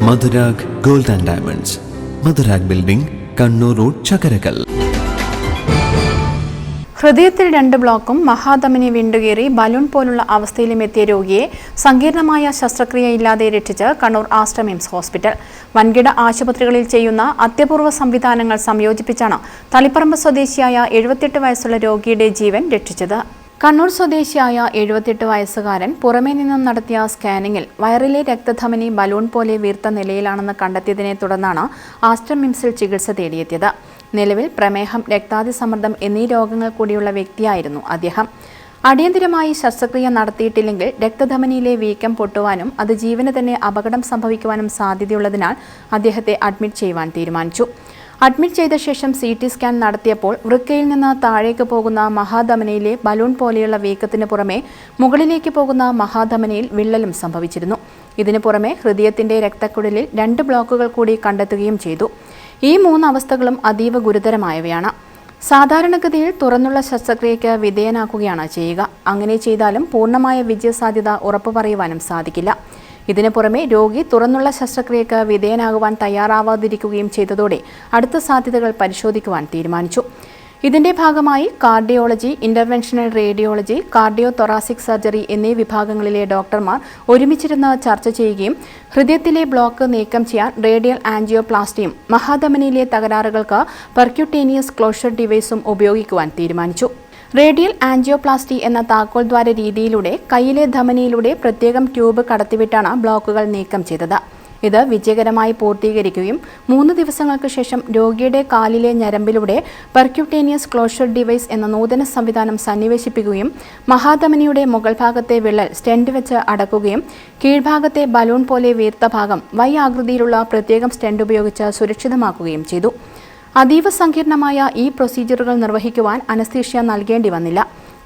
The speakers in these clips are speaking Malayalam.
Madhurag gold and diamonds, Madhurag building, Kannur road, Chakkarakal. ഹൃദയത്തിൽ 2 ബ്ലോക്കും മഹാധമനി വിണ്ടുകീറി ബലൂൺ പോലുള്ള അവസ്ഥയിലും എത്തിയ രോഗിയെ സങ്കീർണമായ ശസ്ത്രക്രിയയില്ലാതെ രക്ഷിച്ച് കണ്ണൂർ ആസ്റ്റർ മിംസ് ഹോസ്പിറ്റൽ. വൻകിട ആശുപത്രികളിൽ ചെയ്യുന്ന അത്യപൂർവ സംവിധാനങ്ങൾ സംയോജിപ്പിച്ചാണ് തളിപ്പറമ്പ് സ്വദേശിയായ 78 വയസ്സുള്ള രോഗിയുടെ ജീവൻ രക്ഷിച്ചത്. കണ്ണൂർ സ്വദേശിയായ 78 വയസ്സുകാരൻ പുറമേ നിന്നും നടത്തിയ സ്കാനിങ്ങിൽ വയറിലെ രക്തധമനി ബലൂൺ പോലെ വീർത്ത നിലയിലാണെന്ന് കണ്ടെത്തിയതിനെ തുടർന്നാണ് ആസ്റ്റർ മിംസിൽ ചികിത്സ തേടിയെത്തിയത്. നിലവിൽ പ്രമേഹം, രക്താതിസമ്മർദ്ദം എന്നീ രോഗങ്ങൾ കൂടിയുള്ള വ്യക്തിയായിരുന്നു അദ്ദേഹം. അടിയന്തിരമായി ശസ്ത്രക്രിയ നടത്തിയിട്ടില്ലെങ്കിൽ രക്തധമനിയിലെ വീക്കം പൊട്ടുവാനും അത് ജീവന് തന്നെ അപകടം സംഭവിക്കുവാനും സാധ്യതയുള്ളതിനാൽ അദ്ദേഹത്തെ അഡ്മിറ്റ് ചെയ്യുവാൻ തീരുമാനിച്ചു. അഡ്മിറ്റ് ചെയ്ത ശേഷം CT സ്കാൻ നടത്തിയപ്പോൾ വൃക്കയിൽ നിന്ന് താഴേക്ക് പോകുന്ന മഹാധമനിയിലെ ബലൂൺ പോലെയുള്ള വീക്കത്തിന് പുറമെ മുകളിലേക്ക് പോകുന്ന മഹാധമനിയിൽ വിള്ളലും സംഭവിച്ചിരുന്നു. ഇതിനു പുറമെ ഹൃദയത്തിന്റെ രക്തക്കുഴലിൽ 2 ബ്ലോക്കുകൾ കൂടി കണ്ടെത്തുകയും ചെയ്തു. ഈ 3 അവസ്ഥകളും അതീവ ഗുരുതരമായവയാണ്. സാധാരണഗതിയിൽ തുറന്നുള്ള ശസ്ത്രക്രിയയ്ക്ക് വിധേയനാക്കുകയാണ് ചെയ്യുക. അങ്ങനെ ചെയ്താലും പൂർണ്ണമായ വിജയസാധ്യത ഉറപ്പു പറയുവാനും സാധിക്കില്ല. ഇതിനു പുറമെ രോഗി തുറന്നുള്ള ശസ്ത്രക്രിയയ്ക്ക് വിധേയനാകുവാൻ തയ്യാറാവാതിരിക്കുകയും ചെയ്തതോടെ അടുത്ത സാധ്യതകൾ പരിശോധിക്കുവാൻ തീരുമാനിച്ചു. ഇതിന്റെ ഭാഗമായി cardiology, interventional radiology, cardio thoracic surgery എന്നീ വിഭാഗങ്ങളിലെ ഡോക്ടർമാർ ഒരുമിച്ചിരുന്ന് ചർച്ച ചെയ്യുകയും ഹൃദയത്തിലെ ബ്ലോക്ക് നീക്കം ചെയ്യാൻ റേഡിയൽ ആൻജിയോപ്ലാസ്റ്റിയും മഹാധമനിയിലെ തകരാറുകൾക്ക് പെർക്യൂട്ടേനിയസ് ക്ലോഷർ ഡിവൈസും ഉപയോഗിക്കുവാൻ തീരുമാനിച്ചു. റേഡിയൽ ആൻജിയോപ്ലാസ്റ്റി എന്ന താക്കോൽ ദ്വാര രീതിയിലൂടെ കൈയിലെ ധമനിയിലൂടെ പ്രത്യേകം ട്യൂബ് കടത്തിവിട്ടാണ് ബ്ലോക്കുകൾ നീക്കം ചെയ്തത്. ഇത് വിജയകരമായി പൂർത്തീകരിക്കുകയും 3 ദിവസങ്ങൾക്ക് ശേഷം രോഗിയുടെ കാലിലെ ഞരമ്പിലൂടെ പെർക്യൂട്ടേനിയസ് ക്ലോഷർ ഡിവൈസ് എന്ന നൂതന സംവിധാനം സന്നിവേശിപ്പിക്കുകയും മഹാധമനിയുടെ മുകൾ ഭാഗത്തെ വിള്ളൽ സ്റ്റെന്റ് വെച്ച് അടക്കുകയും കീഴ്ഭാഗത്തെ ബലൂൺ പോലെ വീർത്ത ഭാഗം Y ആകൃതിയിലുള്ള പ്രത്യേകം സ്റ്റെന്റ് ഉപയോഗിച്ച് സുരക്ഷിതമാക്കുകയും ചെയ്തു. അതീവ സങ്കീർണമായ ഈ പ്രൊസീജിയറുകൾ നിർവഹിക്കുവാൻ അനസ്തീഷ്യ നൽകേണ്ടി വന്നില്ല.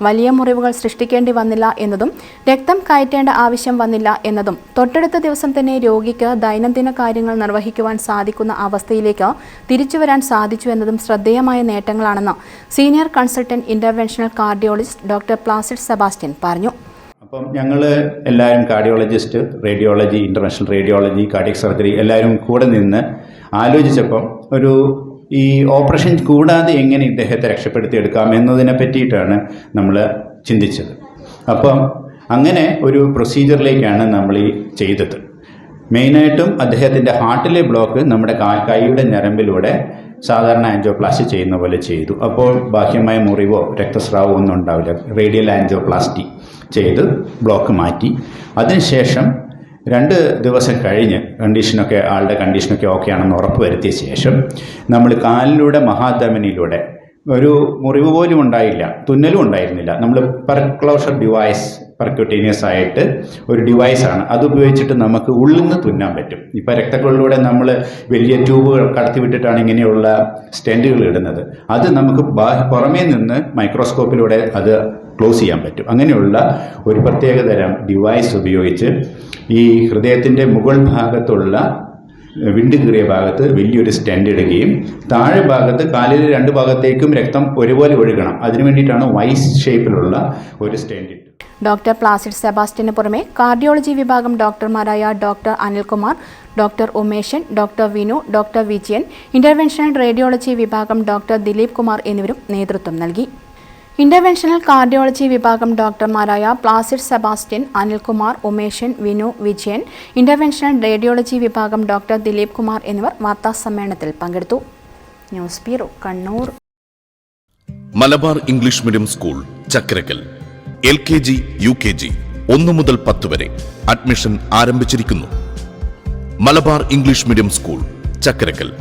വലിയ മുറിവുകൾ സൃഷ്ടിക്കേണ്ടി വന്നില്ല എന്നതും രക്തം കയറ്റേണ്ട ആവശ്യം വന്നില്ല എന്നതും തൊട്ടടുത്ത ദിവസം തന്നെ രോഗിക്ക് ദൈനംദിന കാര്യങ്ങൾ നിർവഹിക്കുവാൻ സാധിക്കുന്ന അവസ്ഥയിലേക്ക് തിരിച്ചുവരാൻ സാധിച്ചു എന്നതും ശ്രദ്ധേയമായ നേട്ടങ്ങളാണെന്ന് senior consultant interventional cardiologist doctor Placid Sebastian പറഞ്ഞു. അപ്പം ഞങ്ങൾ എല്ലാവരും cardiologist, radiology, interventional radiology, cardiac surgery എല്ലാവരും കൂടെ നിന്ന് ആലോചിച്ചപ്പം ഈ ഓപ്പറേഷൻ കൂടാതെ എങ്ങനെ ഇദ്ദേഹത്തെ രക്ഷപ്പെടുത്തിയെടുക്കാം എന്നതിനെ പറ്റിയിട്ടാണ് നമ്മൾ ചിന്തിച്ചത്. അപ്പം അങ്ങനെ ഒരു പ്രൊസീജിയറിലേക്കാണ് നമ്മൾ ഈ ചെയ്തത്. മെയിനായിട്ടും അദ്ദേഹത്തിൻ്റെ ഹാർട്ടിലെ ബ്ലോക്ക് നമ്മുടെ കൈയുടെ ഞരമ്പിലൂടെ സാധാരണ ആൻജിയോപ്ലാസ്റ്റി ചെയ്യുന്ന പോലെ ചെയ്തു. അപ്പോൾ ബാഹ്യമായ മുറിവോ രക്തസ്രാവോ ഒന്നും ഉണ്ടാവില്ല. റേഡിയൽ ആൻജിയോപ്ലാസ്റ്റി ചെയ്ത് ബ്ലോക്ക് മാറ്റി. അതിനുശേഷം 2 ദിവസം കഴിഞ്ഞ് ആളുടെ കണ്ടീഷനൊക്കെ ഓക്കെ ആണെന്ന് ഉറപ്പ് വരുത്തിയ ശേഷം നമ്മൾ കാലിലൂടെ മഹാധമനിയിലൂടെ ഒരു മുറിവ് പോലും ഉണ്ടായില്ല, തുന്നലും ഉണ്ടായിരുന്നില്ല. നമ്മൾ പെർക്ലോഷർ ഡിവൈസ്, പെർക്യൂട്ടേനിയസ് ആയിട്ട് ഒരു ഡിവൈസാണ്, അത് ഉപയോഗിച്ചിട്ട് നമുക്ക് ഉള്ളിൽ നിന്ന് തുന്നാൻ പറ്റും. ഇപ്പോൾ രക്തക്കുഴലിലൂടെ നമ്മൾ വലിയ ട്യൂബുകൾ കടത്തിവിട്ടിട്ടാണ് ഇങ്ങനെയുള്ള സ്റ്റെൻറ്റുകൾ ഇടുന്നത്. അത് നമുക്ക് പുറമേ നിന്ന് മൈക്രോസ്കോപ്പിലൂടെ അത് ക്ലോസ് ചെയ്യാൻ പറ്റും. അങ്ങനെയുള്ള ഒരു പ്രത്യേകതരം ഡിവൈസ് ഉപയോഗിച്ച് ഈ ഹൃദയത്തിൻ്റെ മുകൾ ഭാഗത്തുള്ള വിണ്ടുകീറിയ ഭാഗത്ത് വലിയൊരു സ്റ്റെൻഡ് ഇടുകയും താഴെ ഭാഗത്ത് കാലിലെ 2 ഭാഗത്തേക്കും രക്തം ഒരുപോലെ ഒഴുകണം. അതിനു വേണ്ടിയിട്ടാണ് Y ഷേപ്പിലുള്ള ഒരു സ്റ്റെൻഡ് ഇട്ടത്. ഡോക്ടർ പ്ലാസിഡ് സെബാസ്റ്റ്യന് പുറമെ കാർഡിയോളജി വിഭാഗം ഡോക്ടർമാരായ doctor Anilkumar, doctor Umeshan, doctor Vinu, doctor Vijayan, interventional radiology വിഭാഗം ഡോക്ടർ ദിലീപ് കുമാർ എന്നിവരും നേതൃത്വം നൽകി. ഇന്റർവെൻഷണൽ കാർഡിയോളജി വിഭാഗം ഡോക്ടർമാരായ പ്ലാസിഡ് സെബാസ്റ്റ്യൻ, അനിൽകുമാർ, ഉമേശൻ, വിനു, വിജയൻ, ഇന്റർവെൻഷണൽ റേഡിയോളജി വിഭാഗം ഡോക്ടർ ദിലീപ് കുമാർ എന്നിവർ വാർത്താസമ്മേളനത്തിൽ പങ്കെടുത്തു. News bureau, Kannur. Malabar English medium school, Chakkarakkal. LKG, UKG 1 മുതൽ 10 വരെ അഡ്മിഷൻ ആരംഭിച്ചിരിക്കുന്നു. Malabar English medium school, Chakkarakkal.